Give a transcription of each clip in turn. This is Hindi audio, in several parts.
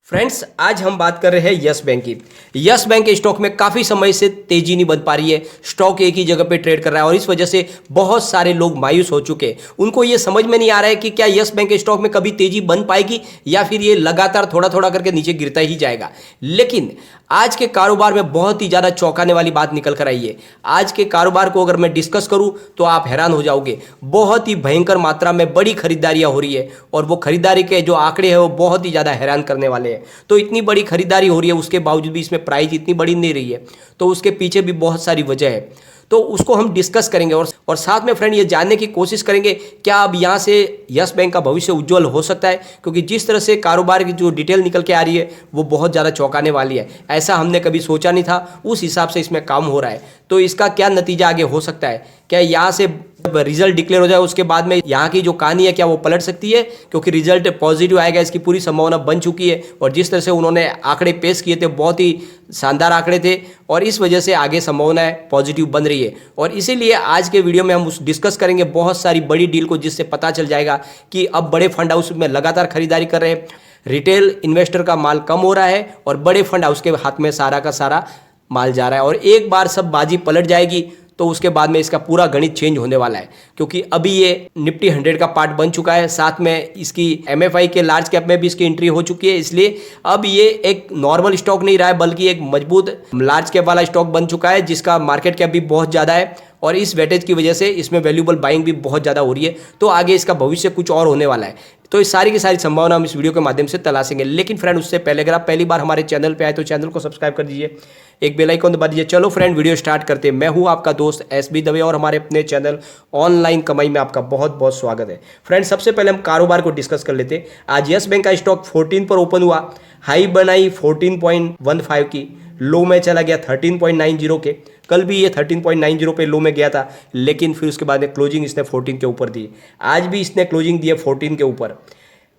फ्रेंड्स, आज हम बात कर रहे हैं यस बैंक की। यस बैंक के स्टॉक में काफ़ी समय से तेजी नहीं बन पा रही है। स्टॉक एक ही जगह पे ट्रेड कर रहा है और इस वजह से बहुत सारे लोग मायूस हो चुके हैं। उनको ये समझ में नहीं आ रहा है कि क्या यस बैंक के स्टॉक में कभी तेजी बन पाएगी या फिर ये लगातार थोड़ा थोड़ा करके नीचे गिरता ही जाएगा। लेकिन आज के कारोबार में बहुत ही ज़्यादा चौंकाने वाली बात निकल कर आई है। आज के कारोबार को अगर मैं डिस्कस करूं तो आप हैरान हो जाओगे। बहुत ही भयंकर मात्रा में बड़ी खरीदारियां हो रही है और वो खरीदारी के जो आंकड़े हैं वो बहुत ही ज़्यादा हैरान करने वाले हैं। तो इतनी बड़ी खरीदारी हो रही है, उसके बावजूद भी इसमें प्राइस इतनी बड़ी नहीं रही है, तो उसके पीछे भी बहुत सारी वजह है। तो उसको हम डिस्कस करेंगे और साथ में फ्रेंड ये जानने की कोशिश करेंगे क्या अब यहाँ से यस बैंक का भविष्य उज्जवल हो सकता है, क्योंकि जिस तरह से कारोबार की जो डिटेल निकल के आ रही है वो बहुत ज़्यादा चौंकाने वाली है। ऐसा हमने कभी सोचा नहीं था, उस हिसाब से इसमें काम हो रहा है। तो इसका क्या नतीजा आगे हो सकता है? क्या यहाँ से रिजल्ट डिक्लेयर हो जाए उसके बाद में यहाँ की जो कहानी है क्या वो पलट सकती है? क्योंकि रिजल्ट पॉजिटिव आएगा इसकी पूरी संभावना बन चुकी है और जिस तरह से उन्होंने आंकड़े पेश किए थे बहुत ही शानदार आंकड़े थे और इस वजह से आगे संभावनाएं पॉजिटिव बन रही है। और इसीलिए आज के वीडियो में हम डिस्कस करेंगे बहुत सारी बड़ी डील को, जिससे पता चल जाएगा कि अब बड़े फंड हाउस में लगातार खरीदारी कर रहे हैं, रिटेल इन्वेस्टर का माल कम हो रहा है और बड़े फंड हाउस के हाथ में सारा का सारा माल जा रहा है। और एक बार सब बाजी पलट जाएगी तो उसके बाद में इसका पूरा गणित चेंज होने वाला है, क्योंकि अभी ये निफ्टी 100 का पार्ट बन चुका है, साथ में इसकी एमएफआई के लार्ज कैप में भी इसकी एंट्री हो चुकी है। इसलिए अब ये एक नॉर्मल स्टॉक नहीं रहा है बल्कि एक मजबूत लार्ज कैप वाला स्टॉक बन चुका है, जिसका मार्केट कैप भी बहुत ज़्यादा है और इस वेटेज की वजह से इसमें वैल्यूएबल बाइंग भी बहुत ज़्यादा हो रही है। तो आगे इसका भविष्य कुछ और होने वाला है। तो इस सारी की सारी संभावना हम इस वीडियो के माध्यम से तलाशेंगे। लेकिन फ्रेंड, उससे पहले अगर आप पहली बार हमारे चैनल पे आए तो चैनल को सब्सक्राइब कर दीजिए, एक बेल आइकन दबा दीजिए। चलो फ्रेंड, वीडियो स्टार्ट करते हैं। मैं हूं आपका दोस्त एसबी दवे और हमारे अपने चैनल ऑनलाइन कमाई में आपका बहुत बहुत स्वागत है। फ्रेंड, सबसे पहले हम कारोबार को डिस्कस कर लेते हैं। आज यस बैंक का स्टॉक 14 पर ओपन हुआ, हाई बनाई 14.15 की, लो में चला गया 13.90 के। कल भी ये 13.90 पे लो में गया था, लेकिन फिर उसके बाद क्लोजिंग इसने 14 के ऊपर दी। आज भी इसने क्लोजिंग दी है 14 के ऊपर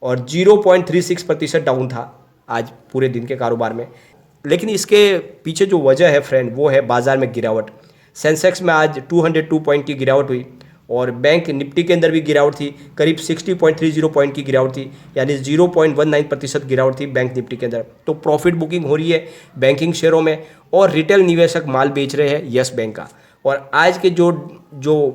और 0.36% डाउन था आज पूरे दिन के कारोबार में। लेकिन इसके पीछे जो वजह है फ्रेंड वो है बाजार में गिरावट। सेंसेक्स में आज 202 पॉइंट की गिरावट हुई और बैंक निफ्टी के अंदर भी गिरावट थी, करीब 60.30 पॉइंट की गिरावट थी, यानी 0.19% गिरावट थी बैंक निफ्टी के अंदर। तो प्रॉफिट बुकिंग हो रही है बैंकिंग शेयरों में और रिटेल निवेशक माल बेच रहे हैं यस बैंक का। और आज के जो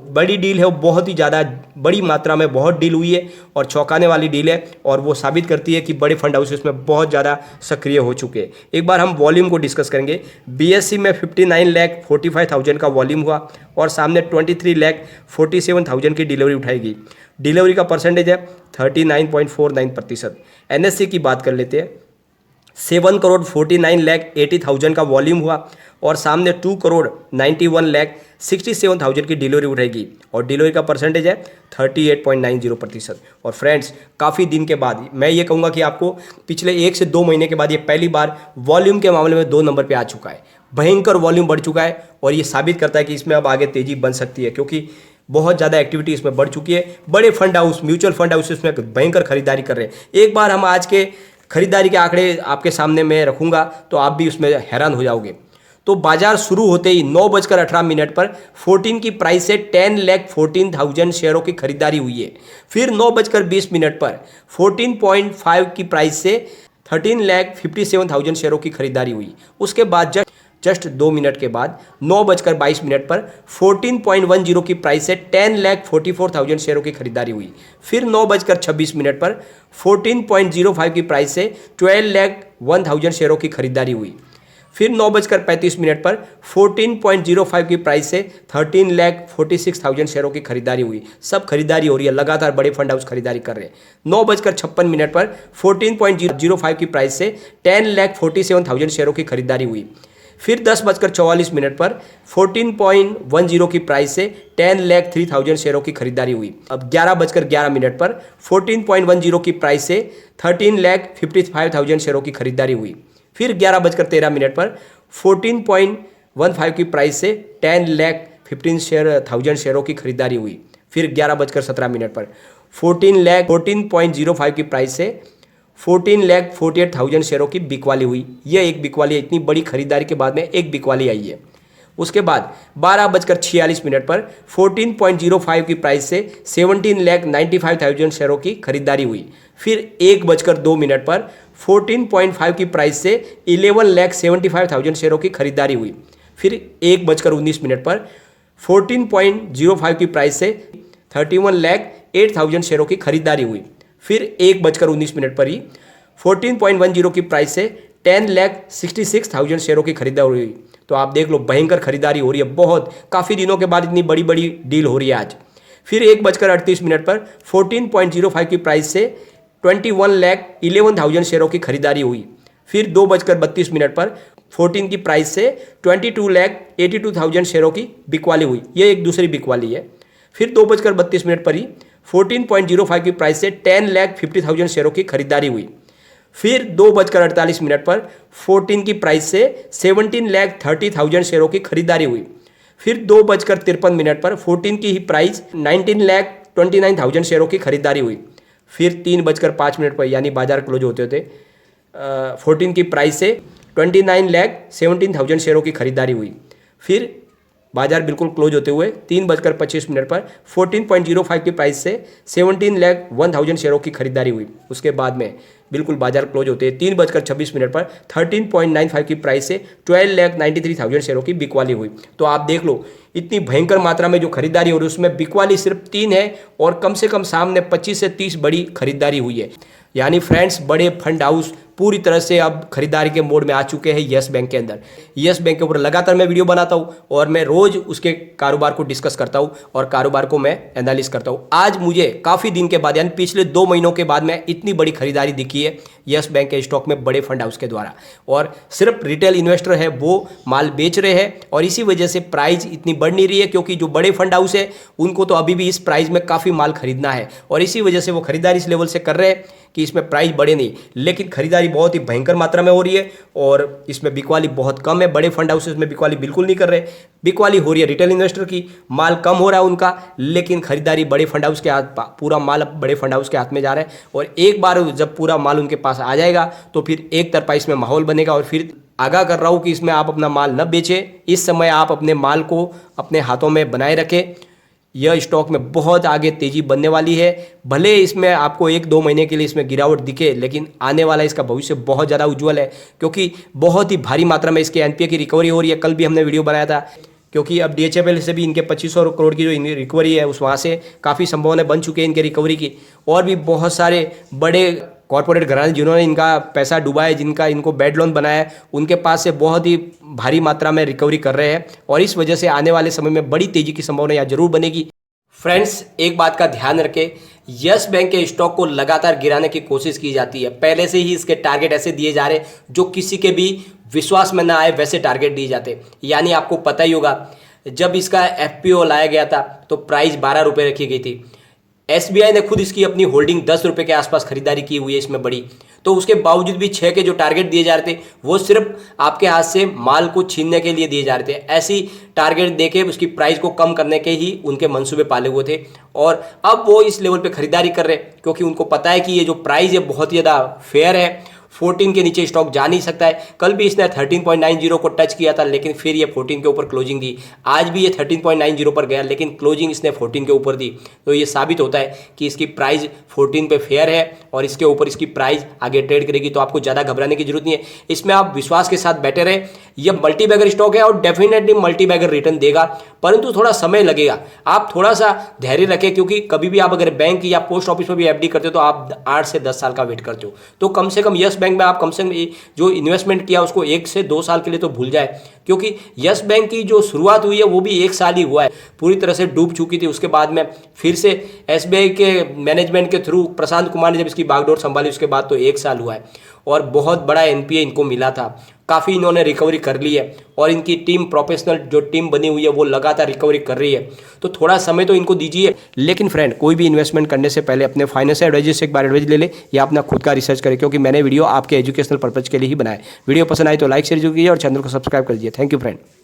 बड़ी डील है वो बहुत ही ज़्यादा बड़ी मात्रा में बहुत डील हुई है और चौंकाने वाली डील है और वो साबित करती है कि बड़े फंड हाउस इसमें बहुत ज़्यादा सक्रिय हो चुके हैं। एक बार हम वॉल्यूम को डिस्कस करेंगे। बीएससी में 59,45,000 का वॉल्यूम हुआ और सामने 23,47,000 की डिलीवरी उठाएगी। डिलीवरी का परसेंटेज है 39.49%। एनएससी की बात कर लेते हैं। 7,49,80,000 का वॉल्यूम हुआ और सामने 2,91,67,000 की डिलीवरी उठाएगी और डिलीवरी का परसेंटेज है 38.90%। और फ्रेंड्स, काफ़ी दिन के बाद मैं ये कहूँगा कि आपको पिछले 1 से 2 महीने के बाद ये पहली बार वॉल्यूम के मामले में 2 नंबर पे आ चुका है। भयंकर वॉल्यूम बढ़ चुका है और ये साबित करता है कि इसमें अब आगे तेजी बन सकती है, क्योंकि बहुत ज़्यादा एक्टिविटी इसमें बढ़ चुकी है। बड़े fund house, mutual fund house इसमें भयंकर खरीदारी कर रहे हैं। एक बार हम आज के खरीदारी के आंकड़े आपके सामने मैं रखूंगा तो आप भी उसमें हैरान हो जाओगे। तो बाजार शुरू होते ही 9:18 पर 14 की प्राइस से 10,14,000 शेयरों की खरीदारी हुई है। फिर 9:20 पर 14.5 की प्राइस से 13,57,000 शेयरों की खरीदारी हुई। उसके बाद जस्ट 2 मिनट के बाद 9:22 पर 14.10 की प्राइस से 10,44,000 शेयरों की खरीदारी हुई। फिर 9:26 पर 14.05 की प्राइस से 12,01,000 शेयरों की खरीदारी हुई। फिर 9:35 पर 14.05 की प्राइस से 13,46,000 शेयरों की खरीदारी हुई। सब खरीदारी हो रही है, लगातार बड़े फंड हाउस खरीदारी कर रहे हैं। 9:56 पर 14.05 की प्राइस से 10,47,000 शेयरों की खरीदारी हुई। फिर 10:44 पर 14.10 की प्राइस से 10,03,000 शेयरों की खरीदारी हुई। अब 11:11 पर 14.10 की प्राइस से 13,55,000 शेयरों की खरीदारी हुई। फिर 11:13 पर 14.15 की प्राइस से 10,15,000 शेयरों की खरीदारी हुई। फिर 11:17 पर 14.05 की प्राइस से 14,48,000 शेयरों की बिकवाली हुई। यह एक बिकवाली है, इतनी बड़ी खरीदारी के बाद में एक बिकवाली आई है। उसके बाद 12:46 पर 14.05 की प्राइस से 17,95,000 शेयरों की खरीदारी हुई। फिर 1:02 पर 14.5 की प्राइस से 11,75,000 शेयरों की खरीदारी हुई। फिर 1:19 पर 14.05 की प्राइस से 31,08,000 शेयरों की खरीदारी हुई। फिर 1:19 पर ही 14.10 की प्राइस से 10,66,000 शेयरों की खरीदारी हुई। तो आप देख लो, भयंकर खरीदारी हो रही है, बहुत काफ़ी दिनों के बाद इतनी बड़ी बड़ी डील हो रही है आज। फिर 1:38 पर 14.05 की प्राइस से 21,11,000 शेयरों की खरीदारी हुई। फिर 2:32 पर 14 की प्राइस से 22,82,000 शेयरों की बिकवाली हुई। ये एक दूसरी बिकवाली है। फिर 2:32 पर ही 14.05 की प्राइस से 10,50,000 शेयरों की खरीदारी हुई। फिर 2:48 पर 14 की प्राइस से 17,30,000 शेयरों की खरीदारी हुई। फिर 2:53 पर 14 की ही प्राइस 19,29,000 शेयरों की खरीदारी हुई। फिर 3:05 पर यानी बाजार क्लोज होते होते 14 की प्राइस से 29,17,000 शेयरों की खरीदारी हुई। फिर बाजार बिल्कुल क्लोज होते हुए 3:25 पर 14.05 की प्राइस से 17,01,000 शेयरों की खरीदारी हुई। उसके बाद में बिल्कुल बाजार क्लोज होते हैं 3:26 पर 13.95 की प्राइस से 12,93,000 शेयरों की बिकवाली हुई। तो आप देख लो, इतनी भयंकर मात्रा में जो खरीदारी हो रही है उसमें बिकवाली सिर्फ 3 है और कम से कम सामने 25 से 30 बड़ी खरीदारी हुई है। यानी फ्रेंड्स, बड़े फंड हाउस पूरी तरह से अब खरीदारी के मोड में आ चुके हैं यस बैंक के अंदर। यस बैंक के ऊपर लगातार मैं वीडियो बनाता हूं और मैं रोज उसके कारोबार को डिस्कस करता हूं और कारोबार को मैं एनालिस करता हूं। आज मुझे काफ़ी दिन के बाद यानी पिछले 2 महीनों के बाद में इतनी बड़ी खरीदारी दिखी है यस बैंक के स्टॉक में बड़े फंड हाउस के द्वारा, और सिर्फ रिटेल इन्वेस्टर है वो माल बेच रहे हैं और इसी वजह से प्राइस इतनी बढ़ नहीं रही है, क्योंकि जो बड़े फंड हाउस है उनको तो अभी भी इस प्राइस में काफ़ी माल खरीदना है और इसी वजह से वो खरीदारी इस लेवल से कर रहे हैं कि इसमें प्राइस बढ़े नहीं। लेकिन खरीदारी बहुत ही भयंकर मात्रा में हो रही है और इसमें बिकवाली बहुत कम है। बड़े फंड हाउसेस में बिकवाली बिल्कुल नहीं कर रहे, बिकवाली हो रही है रिटेल इन्वेस्टर की, माल कम हो रहा है उनका, लेकिन खरीदारी बड़े फंड हाउस के हाथ, पूरा माल बड़े फंड हाउस के हाथ में जा रहा है। और एक बार जब पूरा माल उनके पास आ जाएगा तो फिर एक तरफा इसमें माहौल बनेगा। और फिर आगाह कर रहा हूँ कि इसमें आप अपना माल न बेचें, इस समय आप अपने माल को अपने हाथों में बनाए रखें। यह स्टॉक में बहुत आगे तेजी बनने वाली है। भले इसमें आपको 1-2 महीने के लिए इसमें गिरावट दिखे, लेकिन आने वाला इसका भविष्य बहुत ज़्यादा उज्जवल है, क्योंकि बहुत ही भारी मात्रा में इसके एनपीए की रिकवरी हो रही है। कल भी हमने वीडियो बनाया था, क्योंकि अब डीएचएफएल से भी इनके 2500 करोड़ की जो रिकवरी है उस वहाँ से काफ़ी संभावना बन चुकी है इनके रिकवरी की। और भी बहुत सारे बड़े कॉर्पोरेट घराने जिन्होंने इनका पैसा डुबाया है, जिनका इनको बैड लोन बनाया है, उनके पास से बहुत ही भारी मात्रा में रिकवरी कर रहे हैं और इस वजह से आने वाले समय में बड़ी तेजी की संभावना यहाँ जरूर बनेगी। फ्रेंड्स, एक बात का ध्यान रखें, यस बैंक के स्टॉक को लगातार गिराने की कोशिश की जाती है। पहले से ही इसके टारगेट ऐसे दिए जा रहे हैं जो किसी के भी विश्वास में ना आए, वैसे टारगेट दिए जाते। यानी आपको पता ही होगा, जब इसका एफपीओ लाया गया था तो प्राइस 12 रुपये रखी गई थी। एसबीआई ने खुद इसकी अपनी होल्डिंग 10 रुपये के आसपास खरीदारी की हुई है इसमें बड़ी, तो उसके बावजूद भी 6 के जो टारगेट दिए जा रहे थे वो सिर्फ आपके हाथ से माल को छीनने के लिए दिए जा रहे थे। ऐसी टारगेट देके उसकी प्राइस को कम करने के ही उनके मंसूबे पाले हुए थे और अब वो इस लेवल पे खरीदारी कर रहे हैं, क्योंकि उनको पता है कि ये जो प्राइस है बहुत ही ज़्यादा फेयर है। 14 के नीचे स्टॉक जा नहीं सकता है। कल भी इसने 13.90 को टच किया था, लेकिन फिर ये 14 के ऊपर क्लोजिंग दी। आज भी ये 13.90 पर गया, लेकिन क्लोजिंग इसने 14 के ऊपर दी। तो ये साबित होता है कि इसकी प्राइस 14 पे फेयर है और इसके ऊपर इसकी प्राइस आगे ट्रेड करेगी। तो आपको ज़्यादा घबराने की जरूरत नहीं है, इसमें आप विश्वास के साथ बैठे रहे। यह मल्टी बैगर स्टॉक है और डेफिनेटली मल्टी बैगर रिटर्न देगा, परंतु थोड़ा समय लगेगा। आप थोड़ा सा धैर्य रखें, क्योंकि कभी भी आप अगर बैंक या पोस्ट ऑफिस में भी एफडी करते हो तो आप 8 से 10 साल का वेट करते हो। तो कम से कम यस बैंक में आप कम से कम जो इन्वेस्टमेंट किया उसको 1 से 2 साल के लिए तो भूल जाए, क्योंकि यस बैंक की जो शुरुआत हुई है वो भी 1 साल ही हुआ है, पूरी तरह से डूब चुकी थी। उसके बाद में फिर से एसबीआई के मैनेजमेंट के थ्रू प्रशांत कुमार ने जब इसकी बागडोर संभाली उसके बाद तो 1 साल हुआ है और बहुत बड़ा एनपीए इनको मिला था। काफ़ी इन्होंने रिकवरी कर ली है और इनकी टीम, प्रोफेशनल जो टीम बनी हुई है वो लगातार रिकवरी कर रही है। तो थोड़ा समय तो इनको दीजिए। लेकिन फ्रेंड, कोई भी इन्वेस्टमेंट करने से पहले अपने फाइनेंशियल एडवाइजर से एक बार एडवाइस ले ले या अपना खुद का रिसर्च करें, क्योंकि मैंने वीडियो आपके एजुकेशनल पर्पज के लिए ही बनाया। वीडियो पसंद आए तो लाइक शेयर कीजिए और चैनल को सब्सक्राइब कर दीजिए। Thank you friend.